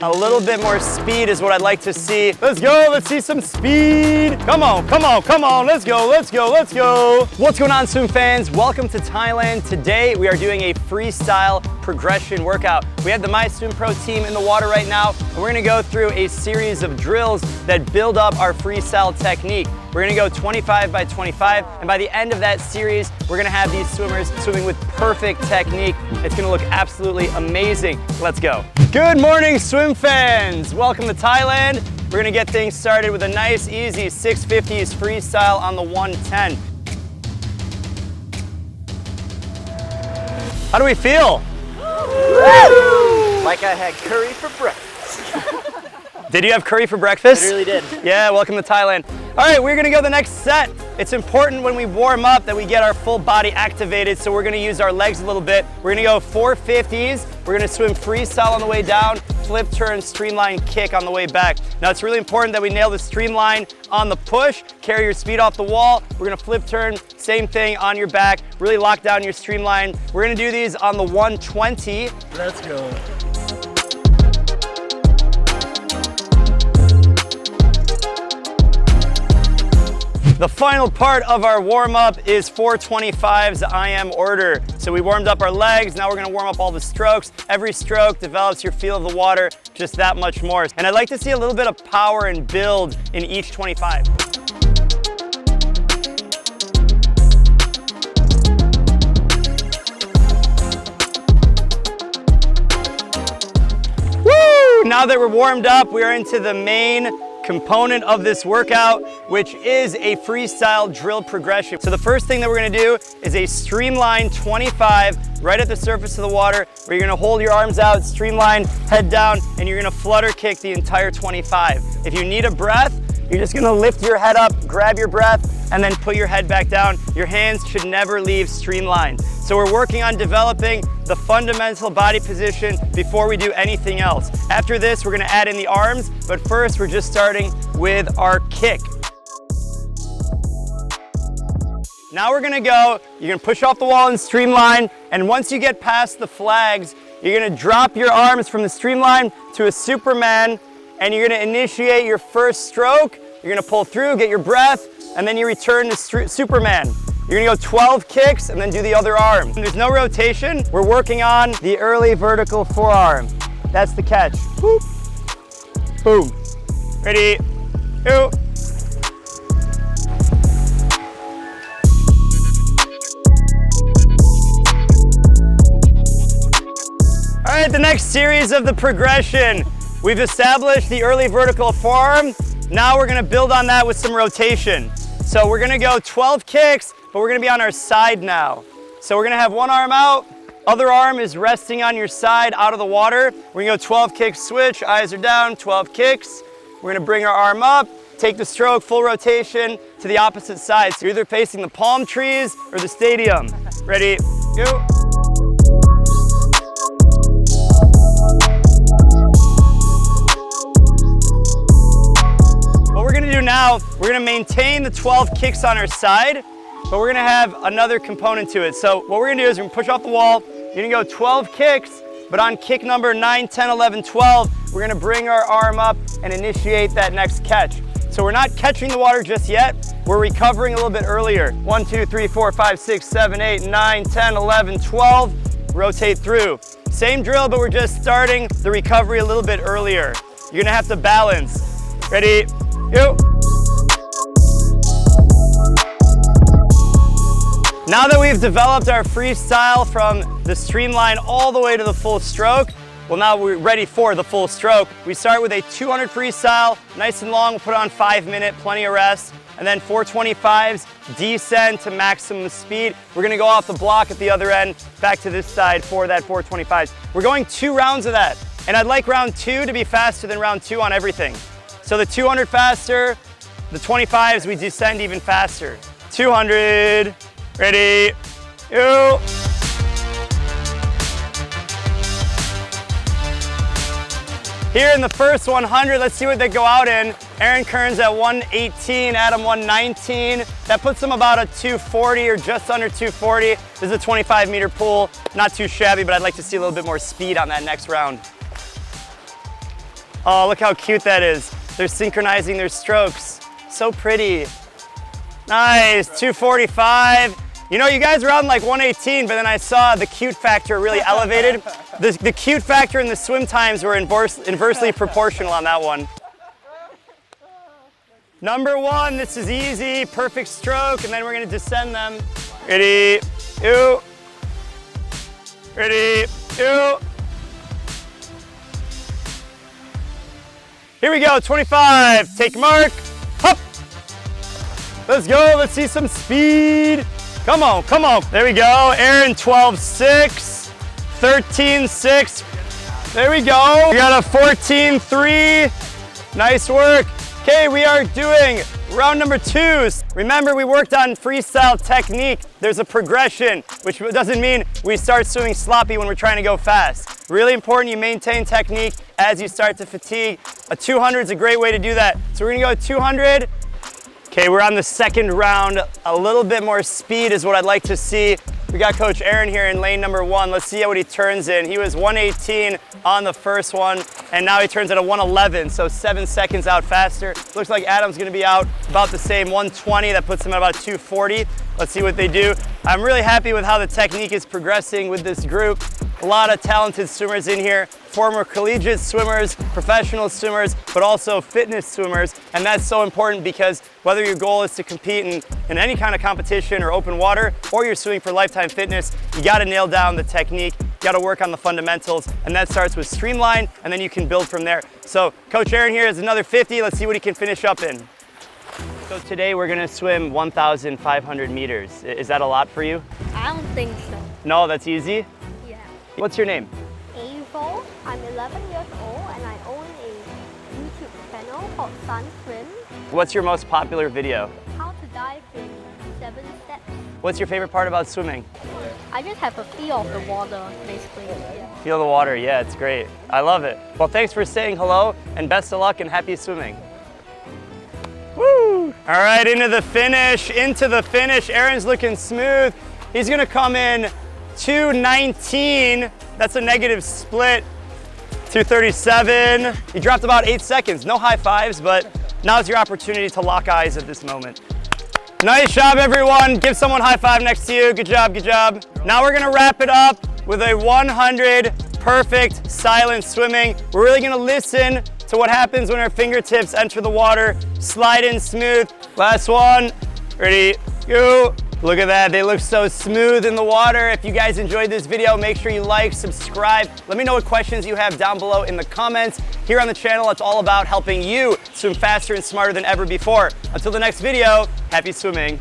A little bit more speed is what I'd like to see. Let's go, let's see some speed. Come on, come on, come on, let's go, let's go, let's go. What's going on, swim fans? Welcome to Thailand. Today, we are doing a freestyle progression workout. We have the MySwimPro team in the water right now, and we're gonna go through a series of drills that build up our freestyle technique. We're gonna go 25 by 25, and by the end of that series, we're gonna have these swimmers swimming with perfect technique. It's gonna look absolutely amazing. Let's go. Good morning, swim fans. Welcome to Thailand. We're gonna get things started with a nice, easy 650s freestyle on the 110. How do we feel? Like I had curry for breakfast. Did you have curry for breakfast? I really did. Yeah, welcome to Thailand. All right, we're gonna go the next set. It's important when we warm up that we get our full body activated, so we're gonna use our legs a little bit. We're gonna go 450s. We're gonna swim freestyle on the way down, flip, turn, streamline, kick on the way back. Now, it's really important that we nail the streamline on the push, carry your speed off the wall. We're gonna flip, turn, same thing on your back, really lock down your streamline. We're gonna do these on the 120. Let's go. The final part of our warm-up is 425's IM order. So we warmed up our legs, now we're gonna warm up all the strokes. Every stroke develops your feel of the water just that much more. And I'd like to see a little bit of power and build in each 25. Woo! Now that we're warmed up, we are into the main component of this workout, which is a freestyle drill progression. So the first thing that we're gonna do is a streamline 25 right at the surface of the water, where you're gonna hold your arms out, streamline, head down, and you're gonna flutter kick the entire 25. If you need a breath, you're just gonna lift your head up, grab your breath, and then put your head back down. Your hands should never leave streamline. So we're working on developing the fundamental body position before we do anything else. After this, we're gonna add in the arms, but first we're just starting with our kick. Now we're gonna go, you're gonna push off the wall and streamline, and once you get past the flags, you're gonna drop your arms from the streamline to a Superman, and you're gonna initiate your first stroke. You're gonna pull through, get your breath, and then you return to Superman. You're gonna go 12 kicks and then do the other arm. There's no rotation. We're working on the early vertical forearm. That's the catch. Whoop. Boom. Ready, go. All right, the next series of the progression. We've established the early vertical forearm. Now we're gonna build on that with some rotation. So we're gonna go 12 kicks, but we're gonna be on our side now. So we're gonna have one arm out, other arm is resting on your side out of the water. We're gonna go 12 kicks, switch, eyes are down, 12 kicks. We're gonna bring our arm up, take the stroke, full rotation to the opposite side. So you're either facing the palm trees or the stadium. Ready, go. Now, we're gonna maintain the 12 kicks on our side, but we're gonna have another component to it. So what we're gonna do is we're gonna push off the wall, you're gonna go 12 kicks, but on kick number 9, 10, 11, 12, we're gonna bring our arm up and initiate that next catch. So we're not catching the water just yet, we're recovering a little bit earlier. 1, 2, 3, 4, 5, 6, 7, 8, 9, 10, 11, 12, rotate through. Same drill, but we're just starting the recovery a little bit earlier. You're gonna have to balance. Ready, go. Now that we've developed our freestyle from the streamline all the way to the full stroke, well, now we're ready for the full stroke. We start with a 200 freestyle, nice and long, we'll put it on 5 minute, plenty of rest, and then 425s, descend to maximum speed. We're gonna go off the block at the other end, back to this side for that 425s. We're going 2 rounds of that, and I'd like round 2 to be faster than round 2 on everything. So the 200 faster, the 25s, we descend even faster. 200. Ready, go. Here in the first 100, let's see what they go out in. Aaron Kern's at 118, Adam 119. That puts him about a 240 or just under 240. This is a 25-meter pool. Not too shabby, but I'd like to see a little bit more speed on that next round. Oh, look how cute that is. They're synchronizing their strokes. So pretty. Nice, 245. You know, you guys were on like 118, but then I saw the cute factor really elevated. The cute factor and the swim times were inversely proportional on that one. Number 1, this is easy, perfect stroke, and then we're gonna descend them. Ready, two. Ready, two. Here we go, 25, take mark, hop. Let's go, let's see some speed. Come on, come on. There we go, Aaron, 12.6, 13.6. There we go, we got a 14.3, nice work. Okay, we are doing round number 2. Remember, we worked on freestyle technique. There's a progression, which doesn't mean we start swimming sloppy when we're trying to go fast. Really important you maintain technique as you start to fatigue. A 200 is a great way to do that. So we're gonna go 200. Okay, we're on the second round. A little bit more speed is what I'd like to see. We got Coach Aaron here in lane number 1. Let's see what he turns in. He was 118 on the first one, and now he turns at a 111, so 7 seconds out faster. Looks like Adam's gonna be out about the same, 120. That puts him at about 240. Let's see what they do. I'm really happy with how the technique is progressing with this group. A lot of talented swimmers in here, former collegiate swimmers, professional swimmers, but also fitness swimmers. And that's so important because whether your goal is to compete in any kind of competition or open water, or you're swimming for lifetime fitness, you gotta nail down the technique, you gotta work on the fundamentals, and that starts with streamline, and then you can build from there. So Coach Aaron here is another 50. Let's see what he can finish up in. So today we're gonna swim 1,500 meters. Is that a lot for you? I don't think so. No, that's easy. Yeah. What's your name? April, I'm 11 years old and I own a YouTube channel called Sun Swim. What's your most popular video? How to dive in 7 steps. What's your favorite part about swimming? I just have a feel of the water, basically. Yeah. Feel the water, yeah, it's great. I love it. Well, thanks for saying hello and best of luck and happy swimming. Woo! All right, into the finish. Aaron's looking smooth. He's gonna come in 219. That's a negative split. 237. He dropped about 8 seconds. No high fives, but now's your opportunity to lock eyes at this moment. Nice job, everyone. Give someone a high five next to you. Good job, good job. Now we're gonna wrap it up with a 100 perfect silent swimming. We're really gonna listen to what happens when our fingertips enter the water. Slide in smooth. Last one. Ready, go. Look at that, they look so smooth in the water. If you guys enjoyed this video, make sure you like, subscribe. Let me know what questions you have down below in the comments. Here on the channel, it's all about helping you swim faster and smarter than ever before. Until the next video, happy swimming.